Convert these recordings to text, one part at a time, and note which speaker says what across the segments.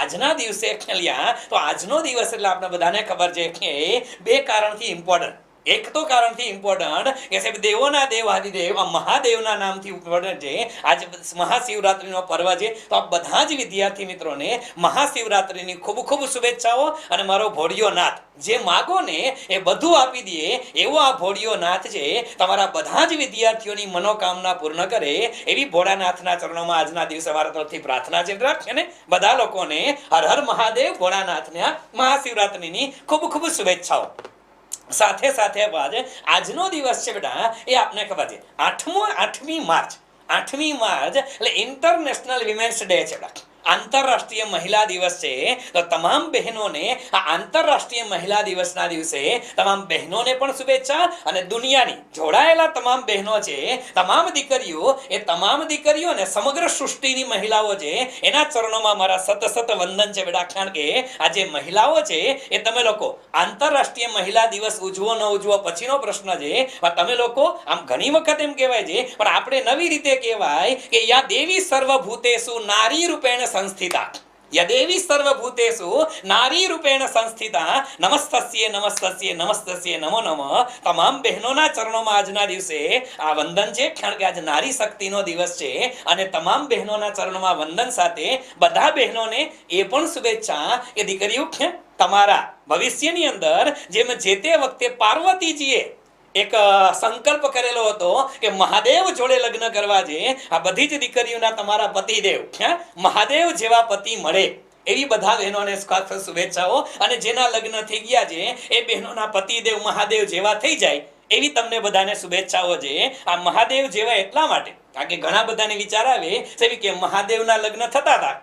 Speaker 1: આજના દિવસે લ્યા તો આજનો દિવસ એટલે આપણે બધાને ખબર છે કે બે કારણથી ઇમ્પોર્ટન્ટ. એક તો કારણથી ઇમ્પોર્ટન્ટ કે સાહેબ દેવોના દેવ આદિદેવ આ મહાદેવના નામથી ઇમ્પોર્ટન્ટ છે. આજે મહાશિવરાત્રિનો પર્વ છે, તો આ બધા જ વિદ્યાર્થી મિત્રોને મહાશિવરાત્રિની ખૂબ ખૂબ શુભેચ્છાઓ. અને મારો ભોળિયો નાથ જે માગો ને એ બધું આપી દે એવો આ ભોળિયો નાથ છે, તમારા બધા જ વિદ્યાર્થીઓની મનોકામના પૂર્ણ કરે એવી ભોળાનાથના ચરણોમાં આજના દિવસે મારા તરફથી પ્રાર્થના છે. અને બધા લોકોને હર હર મહાદેવ ભોળાનાથના મહાશિવરાત્રિની ખૂબ ખૂબ શુભેચ્છાઓ. સાથે સાથે આજનો દિવસ છે બેટા, એ આપને ખબર છે 8મી માર્ચ. 8મી માર્ચ એટલે ઇન્ટરનેશનલ વિમેન્સ ડે છે બેટા, આંતરરાષ્ટ્રીય મહિલા દિવસ છે. તો તમામ બહેનોને આ આંતરરાષ્ટ્રીય મહિલા દિવસના દિવસે તમામ બહેનોને પણ શુભેચ્છા. અને દુનિયાની જોડાયેલા તમામ બહેનો છે, તમામ દીકરીઓ ને સમગ્ર સૃષ્ટિની મહિલાઓ છે, એના ચરણોમાં મારા સતત વંદન છે બેટા. કારણ કે આ જે મહિલાઓ છે એ તમે લોકો આંતરરાષ્ટ્રીય મહિલા દિવસ ઉજવો ન ઉજવો પછીનો પ્રશ્ન છે. તમે લોકો આમ ઘણી વખત એમ કહેવાય છે, પણ આપણે નવી રીતે કહેવાય કે યા દેવી સર્વભૂતેષુ નારી રૂપેણ સંસ્થિતા. યદેવી સર્વભૂતેષુ નારી રૂપેણ સંસ્થિતા. નમસ્તસ્યે નમસ્તસ્યે નમસ્તસ્યે નમો નમઃ. તમામ બહેનોના ચરણોમાં આજના દિવસે આ વંદન છે, કારણ કે આજ નારી શક્તિનો દિવસ છે. અને તમામ બહેનોના ચરણોમાં વંદન સાથે બધા બહેનોને એ પણ શુભેચ્છા કે દીકરીઓ તમારા ભવિષ્યની અંદર જેમ જે તે વખતે પાર્વતીજીએ એક સંકલ્પ કરેલો હતો કે મહાદેવ જોડે લગ્ન કરવા છે, આ બધી જ દીકરીઓના તમારા પતિદેવ મહાદેવ જેવા પતિ મળે એવી બધા બહેનોને શુભેચ્છાઓ. અને જેના લગ્ન થઈ ગયા છે એ બહેનોના પતિદેવ મહાદેવ જેવા થઈ જાય એવી તમને બધાને શુભેચ્છાઓ છે. આ મહાદેવ જેવા એટલા માટે કારણ કે ઘણા બધાને વિચાર આવે કે મહાદેવના લગ્ન થતા હતા.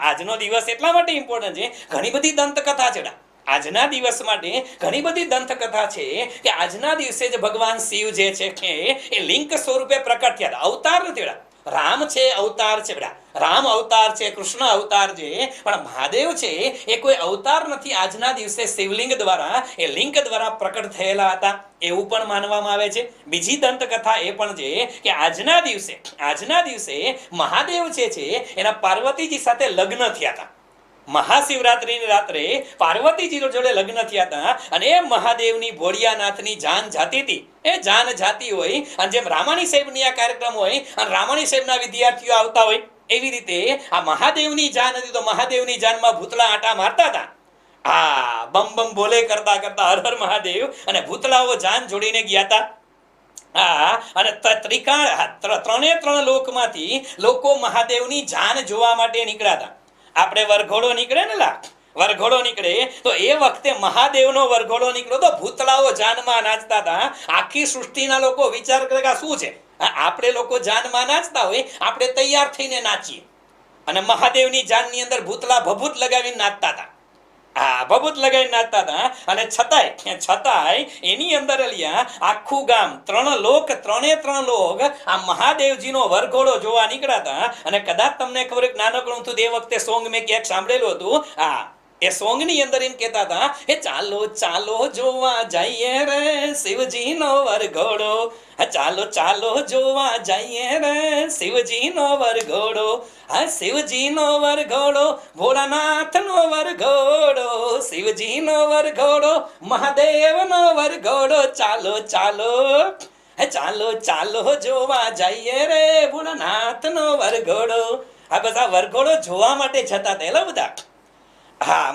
Speaker 1: આજનો દિવસ એટલા માટે ઇમ્પોર્ટન્ટ છે, ઘણી બધી દંતકથા છે. આજના દિવસ માટે ઘણી બધી દંતકથા છે કે આજના દિવસે જ ભગવાન શિવ જે છે કે એ લિંક સ્વરૂપે પ્રકટ થયા હતા. અવતાર નથી બેટા, રામ છે અવતાર છે બેટા, રામ અવતાર છે, કૃષ્ણ અવતાર છે, પણ મહાદેવ છે એ કોઈ અવતાર નથી. આજના દિવસે શિવલિંગ દ્વારા એ લિંક દ્વારા પ્રકટ થયેલા હતા એવું પણ માનવામાં આવે છે. બીજી દંતકથા એ પણ છે કે આજના દિવસે મહાદેવ જે છે એના પાર્વતીજી સાથે લગ્ન થયા હતા. મહાશિવરાત્રિની રાત્રે પાર્વતીજી જોડે લગ્ન થયા હતા. અને એ મહાદેવની ભોળિયાનાથની જાન જાતી હતી. એ જાન જાતી હોય અને જેમ રામાણી સાહેબની આ કાર્યક્રમ હોય અને રામાણી સાહેબના વિદ્યાર્થીઓ આવતા હોય એવી રીતે આ મહાદેવની જાન હતી. તો મહાદેવની જાનમાં ભૂતળા આટા મારતા હતા. આ બમ બમ બોલે કરતા કરતા હર હર મહાદેવ અને ભૂતળાઓ જાન જોડીને ગયા હતા. અને ત્રણે લોકમાંથી લોકો મહાદેવની જાન જોવા માટે નીકળ્યા હતા. આપણે વરઘોડો નીકળે ને વરઘોડો નીકળે તો એ વખતે મહાદેવનો વરઘોડો નીકળ્યો તો ભૂતળાઓ જાનમાં નાચતા હતા. આખી સૃષ્ટિના લોકો વિચાર કરે કે શું છે, આપણે લોકો જાનમાં નાચતા હોય, આપણે તૈયાર થઈને નાચીએ અને મહાદેવની જાનની અંદર ભૂતળા ભભૂત લગાવીને નાચતા હતા. ભભૂત લગાવીને નાચતા હતા. અને છતાંય એની અંદર આખું ગામ ત્રણે ત્રણ લોક આ મહાદેવજીનો વરઘોડો જોવા નીકળ્યા હતા. અને કદાચ તમને ખબર એક નાનકડું હતું એ વખતે સોંગ મેં ક્યાંક સાંભળેલું હતું. એ સોંગ ની અંદર એમ કહેતા હતા એ ચાલો ચાલો જોવા જઈએ રે શિવજીનો વરઘોડો. ચાલો ચાલો જોવા જઈએ રે શિવજીનો વરઘોડો. શિવજીનો વરઘોડો, ભોળાનાથનો વરઘોડો, શિવજીનો વરઘોડો, મહાદેવનો વરઘોડો. ચાલો ચાલો ચાલો ચાલો જોવા જઈએ રે ભોળાનાથનો વરઘોડો. આ બધા વરઘોડો જોવા માટે જતા હતા બધા.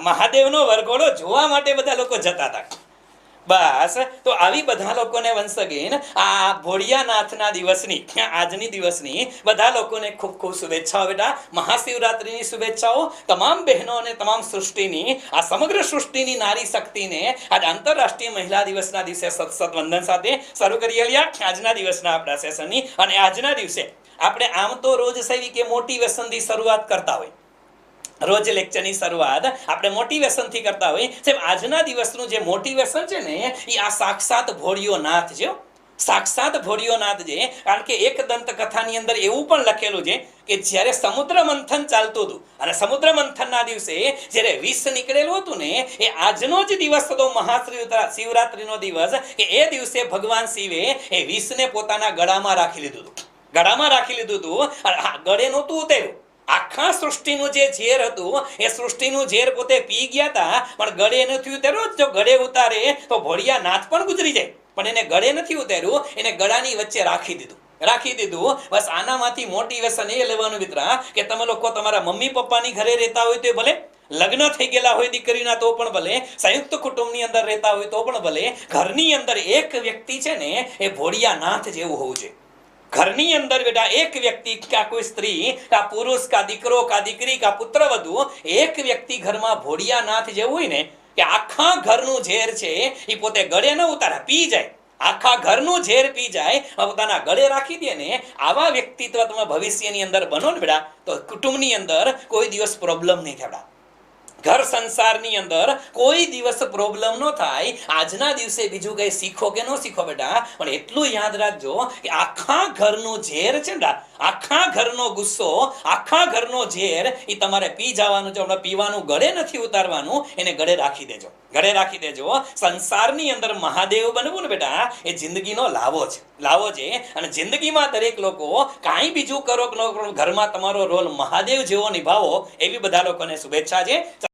Speaker 1: મહાદેવનો વરઘોડો જોવા માટે બધા લોકો જતા હતા. બસ તો આવી બધા લોકોને વન્સ અગેન આ ભોળિયાનાથના દિવસની આજની દિવસની બધા લોકોને ખૂબ ખૂબ શુભેચ્છાઓ બેટા. મહાશિવરાત્રિની શુભેચ્છાઓ તમામ બહેનો અને તમામ સૃષ્ટિની આ સમગ્ર સૃષ્ટિની નારી શક્તિને આજ આંતરરાષ્ટ્રીય મહિલા દિવસના દિવસે સત વંદન સાથે શરૂ કરી રહ્યા આજના દિવસના આપણા સેશનની. અને આજના દિવસે આપણે આમ તો રોજ સેવી કે મોટિવેશનથી શરૂઆત કરતા હોય, રોજ લેક્ચરની શરૂઆત આપણે મોટિવેશનથી કરતા હોય. આજના દિવસનું જે મોટિવેશન છે ને એ આ સાક્ષાત ભોળિયો નાથ છે. સાક્ષાત ભોળિયો નાથ છે. કારણ કે એક દંતકથાની અંદર એવું પણ લખેલું છે કે જ્યારે સમુદ્ર મંથન ચાલતું હતું અને સમુદ્ર મંથનના દિવસે જ્યારે વિષ નીકળેલું હતું ને એ આજનો જ દિવસ હતો મહાશિવરાત્રિનો દિવસ કે એ દિવસે ભગવાન શિવે એ વિષને પોતાના ગળામાં રાખી લીધું હતું. ગળે નહોતું ઉતર્યું આખા સૃષ્ટિનું જે ઝેર હતું એ સૃષ્ટિનું ઝેર પોતે પી ગયા હતા, પણ ગળે નથી ઉતાર્યું. જો ગળે ઉતારે તો ભોળિયા નાથ પણ ગુજરી જાય, પણ એને ગળે નથી ઉતાર્યું, એને ગળાની વચ્ચે રાખી દીધું. બસ આનામાંથી મોટિવેશન એ લેવાનું મિત્રા કે તમે લોકો તમારા મમ્મી પપ્પાની ઘરે રહેતા હોય તો ભલે, લગ્ન થઈ ગયેલા હોય દીકરીના તો પણ ભલે, સંયુક્ત કુટુંબની અંદર રહેતા હોય તો પણ ભલે, ઘરની અંદર એક વ્યક્તિ છે ને એ ભોળિયા નાથ જેવું હોવું જોઈએ. ઘરની અંદર બેટા એક વ્યક્તિ, કા કોઈ સ્ત્રી, કા પુરુષ, કા દીકરો, કા દીકરી, કા પુત્રવધુ, એક વ્યક્તિ ઘરમાં ભોળિયા નાથ જેવું હોય ને કે આખા ઘરનું ઝેર છે એ પોતે ગળે ન ઉતારે, પી જાય. આખા ઘરનું ઝેર પી જાય, પોતાના ગળે રાખી દે ને, આવા વ્યક્તિત્વ તમે ભવિષ્યની અંદર બનો ને બેટા, તો કુટુંબની અંદર કોઈ દિવસ પ્રોબ્લેમ નહીં થાય બેટા. ઘર સંસારની અંદર કોઈ દિવસ પ્રોબ્લેમ ન થાય. આજના દિવસે બીજું કઈ શીખો કે ન શીખો બેટા, પણ એટલું યાદ રાખજો કે આખા ઘરનું ઝેર છે ને, આખા ઘરનો ગુસ્સો, આખા ઘરનો ઝેર એ તમારે પી જવાનું છે. પીવાનું ગળે નથી ઉતારવાનું, એને ગળે રાખી દેજો, ગળે રાખી દેજો. સંસારની અંદર મહાદેવ બનવું ને બેટા એ જિંદગીનો લાવો છે. અને જિંદગીમાં દરેક લોકો કાંઈ બીજું કરો કે ન કરો, ઘરમાં તમારો રોલ મહાદેવ જેવો નિભાવો, એવી બધા લોકોને શુભેચ્છા છે.